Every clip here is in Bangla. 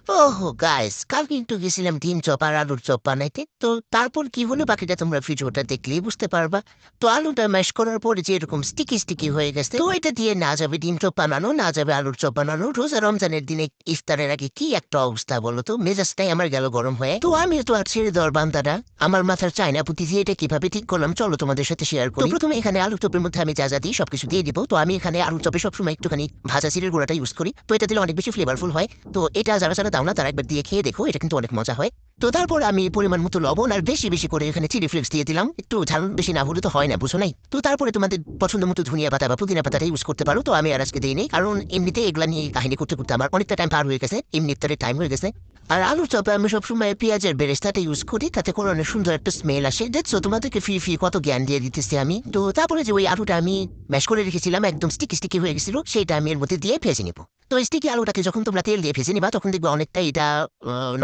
ওহো গাইস, কালকে একটু গেছিলাম ডিম চপ আর আলুর চপ বানাইতে। তো তারপর কি হলো বাকিটা তোমরা ভিডিওটা দেখলেই বুঝতে পারবা। তো আলুটা ম্যাশ করার পরে যে এরকম স্টিকি স্টিকি হয়ে গেছে, তো এটা দিয়ে না যাবে ডিম চপ বানানো, না যাবে আলুর চপ বানানো। রোজা রমজানের দিনে ইফতারের আগে কি একটা অবস্থা বলো তো, মেজাজটাই আমার গেল গরম হয়ে। তো আমি তো আর ছেড়ে দেওয়ার বান্দাটা, আমার মাথার চায়না পুঁতি দিয়ে এটা কিভাবে ঠিক করলাম চলো তোমাদের সাথে শেয়ার করি। তো প্রথমে এখানে আলু চপের মধ্যে আমি যা যা দিই সবকিছু দিয়ে দিব। তো আমি এখানে আলু চপে সবসময় একটুখানি ভাজা চিড়ের গুঁড়াটা ইউজ করি, তো এটা দিলে অনেক বেশি ফ্লেভারফুল হয়। তো এটা যারা যারা দাও না তারা একবার দিয়ে খেয়ে দেখো, এটা কিন্তু অনেক মজা হয়। তো তারপর আমি পরিমাণ মতো লবণ আর বেশি বেশি করে এখানে চিলি ফ্লেক্স দিয়ে দিলাম, একটু ঝাল বেশি না হলে তো হয় না, বুঝো নাই। তো তারপরে তোমাদের পছন্দ মতো ধনিয়া পাতা বা পুদিনা পাতাটা ইউজ করতে পারো, তো আমি আর আজকে দিই নেই, কারণ এমনিতে এগুলা নিয়ে কাহিনী করতে করতে আমার অনেকটা টাইম পার হয়ে গেছে, এমনি ইফতারের টাইম হয়ে গেছে। আর আলুর চপে আমি সবসময় পেঁয়াজের বেরেস্তাটা ইউজ করি, তাতে করে অনেক সুন্দর একটা স্মেল আসে। দেখছো তোমাদেরকে ফ্রি ফ্রি কত জ্ঞান দিয়ে দিতেছি আমি। তো তারপরে যে ওই আলুটা আমি ম্যাশ করে রেখেছিলাম একদম স্টিকি স্টিকি হয়ে গেছিল, সেটা আমি এর মধ্যে দিয়ে ভেজে নিব। তো স্টিকি আলুটাকে যখন তোমরা তেল দিয়ে ভেজে নিবা তখন দেখবে অনেকটা এটা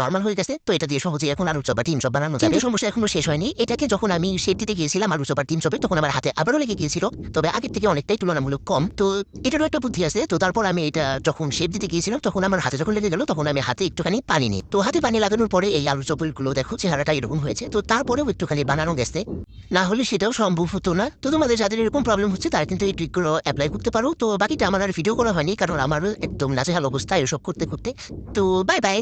নর্মাল হয়ে গেছে। তো এটা দিয়ে সহজে এখন আলুর চপ বা ডিম চপ বানানো যাবে। কিন্তু সমস্যা এখনো শেষ হয়নি, এটাকে যখন আমি শেপ দিতে গিয়েছিলাম আলু চপ আর ডিম চপে, তখন আমার হাতে আবারও লেগে গিয়েছিল, তবে আগের থেকে অনেকটাই তুলনামূলক কম। তো এটারও একটা বুদ্ধি আছে। তো তারপর আমি এটা যখন শেপ দিতে গিয়েছিলাম তখন আমার হাতে যখন লেগে গেল, তখন আমি হাতে একটুখানি পানি নিই। তো হাতে পানি লাগানোর পরে এই আলু চপগুলো দেখো চেহারাটা এরকম হয়েছে। তো তারপরেও একটুখানি বানানো গেছে, না হলে সেটাও সম্ভব হতো না। তো তোমাদের যাদের এরকম প্রবলেম হচ্ছে তারা কিন্তু এই ট্রিকগুলো অ্যাপ্লাই করতে পারো। তো বাকিটা আমার আর ভিডিও করা হয়নি, কারণ আমারও একদম নাজেহাল অবস্থা এসব করতে করতে। তো বাই বাই।